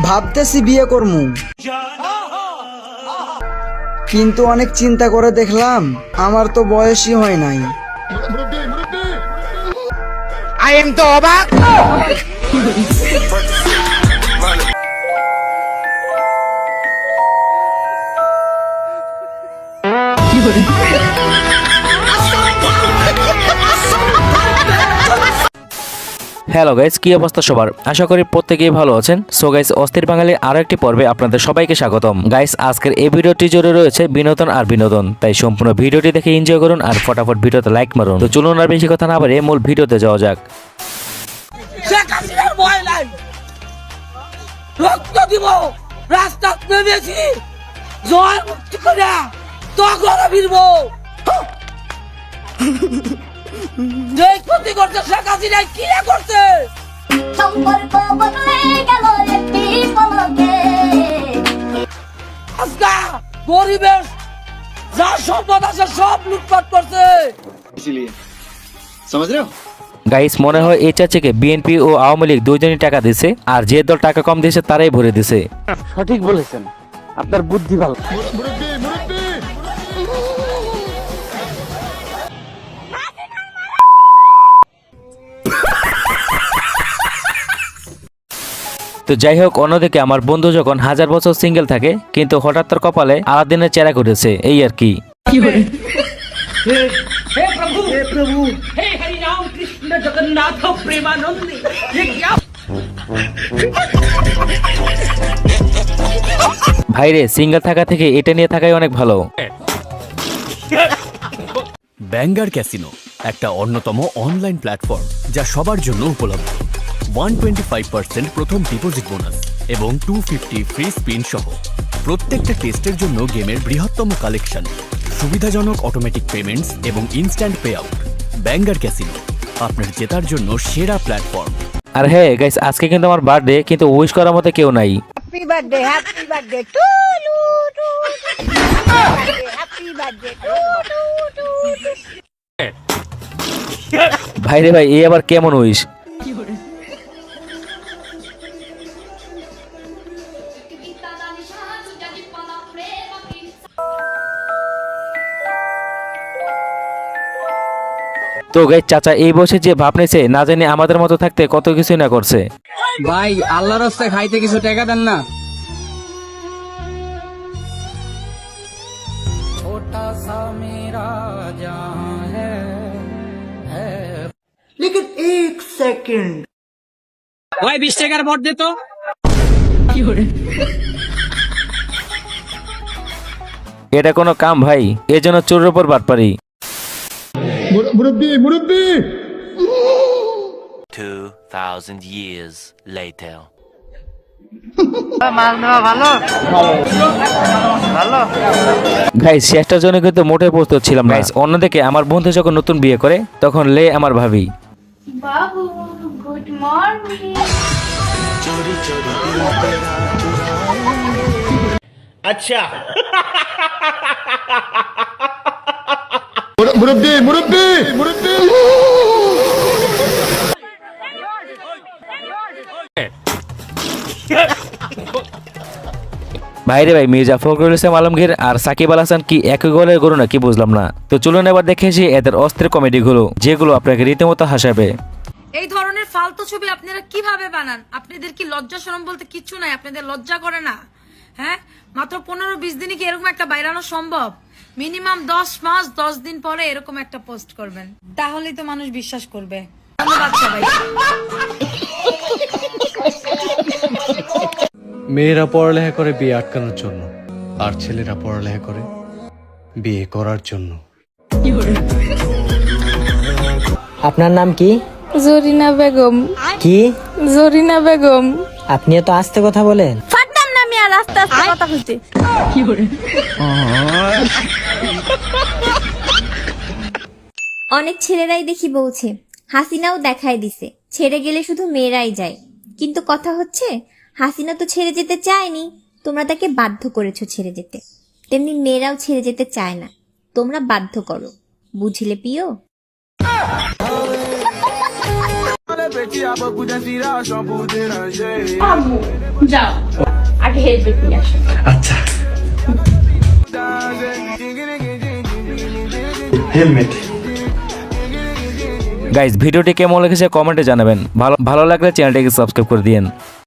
ভাবতেছি বিয়ে করমু, কিন্তু অনেক চিন্তা করে দেখলাম আমার তো বয়সই হয় নাই। আই এম তো অবাক। হ্যালো গাইস, কি অবস্থা সবার? আশা করি প্রত্যেকেই ভালো আছেন। সো গাইস, অস্থির বাঙালির আরো একটি পর্বে আপনাদের সবাইকে স্বাগতম। গাইস, আজকের এই ভিডিওটি জুড়ে রয়েছে বিনোদন আর বিনোদন, তাই সম্পূর্ণ ভিডিওটি দেখে এনজয় করুন আর ফটাফট ভিডিওতে লাইক মারুন। তো চলুন আর বেশি কথা না বাড়িয়ে মূল ভিডিওতে যাওয়া যাক। শেখ হাসিনার ভয় নাই, রক্ত দিব, রাস্তা নেমেছি, জয় মুক্তি করে তো ঘরে ফিরবো। যে ক্ষতি করছে শেখ হাসিনা কি করছে? সম্পর্ক বদলে গেল একটি পলকে। আজকা পরিবেশ যা সম্পদ আছে সব লুটপাট করছে। গাইস, মনে হয় এই চাচিকে বিএনপি ও আওয়ামী লীগ দুইজনই টাকা দিছে, আর যে দল টাকা কম দিয়েছে তারাই ভরে দিছে। সঠিক বলেছেন, আপনার বুদ্ধি ভালো। তো যাই হোক, অন্যদিকে আমার বন্ধু যখন 1000 বছর সিঙ্গেল থাকে, কিন্তু হঠাৎ তার কপালে আলাদিনের চেহারা ঘটেছে, এই আর কি। ভাইরে, সিঙ্গেল থাকা থেকে এটা নিয়ে থাকাই অনেক ভালো। ব্যাঙ্গার ক্যাসিনো একটা অন্যতম অনলাইন প্ল্যাটফর্ম যা সবার জন্য উপলব্ধ। 125% প্রথম ডিপোজিট বোনাস এবং 250 ফ্রি স্পিন সহ প্রত্যেকটা টেস্টের জন্য গেমের বৃহত্তম কালেকশন, সুবিধাজনক অটোমেটিক পেমেন্টস এবং instant pay out. Banger casino আপনার জেতার জন্য সেরা প্ল্যাটফর্ম। আর হ্যাঁ গাইস, আজকে কিন্তু আমার বার্থডে, কিন্তু উইশ করার মতো কেউ নাই। Happy birthday to you, happy birthday to ভাইরে ভাই, এই আবার কেমন উইশ? তো গাইস, চাচা এই বসে যে ভাব নিছে, না জানি আমাদের মতো থাকতে কত কিছুই না করছে। ভাই, আল্লাহর রাস্তায় খাইতে কিছু টাকা দেন না। ভাই 20 টাকার ভোট দে তো। এটা কোনো কাম ভাই? এর জন্য চোরের উপর বাটপারি। 2000 years later. গাইস, শেষটার জন্য কিন্তু মোটেই প্রস্তুত ছিলাম না। অন্যদিকে আমার বন্ধু যখন নতুন বিয়ে করে, তখন লে আমার ভাবি। বাবু, গুড মর্নিং। আচ্ছা, ভাইরে ভাই, মির্জা ফখরুল ইসলাম আলমগীর আর সাকিব আল হাসান কি একই গোলের গরু নাকি বুঝলাম না। তো চলুন এবার দেখে আসি এদের অস্থির কমেডিগুলো, যেগুলো আপনাকে রীতিমতো হাসাবে। এই ধরনের ফালতু ছবি আপনারা কিভাবে বানান? আপনাদের কি লজ্জা শরম বলতে কিচ্ছু নাই? আপনাদের লজ্জা করে না? হ্যাঁ, মাত্র 15-20 দিনে কি এরকম একটা বাইরানো সম্ভব? মিনিমাম 10 মাস 10 দিন পরে এরকম একটা পোস্ট করবেন, তাহলেই তো মানুষ বিশ্বাস করবে। ধন্যবাদ সবাই। মেয়েরা পড়ালেখা করে বিয়ে আটকানোর জন্য, আর ছেলেরা পড়ালেখা করে বিয়ে করার জন্য। আপনার নাম কি? জরিনা বেগম। কি? জরিনা বেগম। আপনি এত আস্তে কথা বলেন? ফাটতাম না আমি আর আস্তে আস্তে কথা কইতে। অনেক ছেলেরাই দেখি বলছে, হাসিনাও দেখায় দিছে ছেড়ে গেলে শুধু মেয়েরাই যায়। কিন্তু কথা হচ্ছে, হাসিনা তো ছেড়ে যেতে চায়নি, তোমরা তাকে বাধ্য করেছো ছেড়ে যেতে। তেমনি মেয়েরাও ছেড়ে যেতে চায় না, তোমরা বাধ্য করো। বুঝলে প্রিয়? যাও আগে হেলমেট নিয়ে আসো। আচ্ছা হেলমেট। গাইস ভিডিওটি কেমন লেগেছে কমেন্টে জানাবেন, ভালো লাগলে চ্যানেলটিকে সাবস্ক্রাইব করে দিন।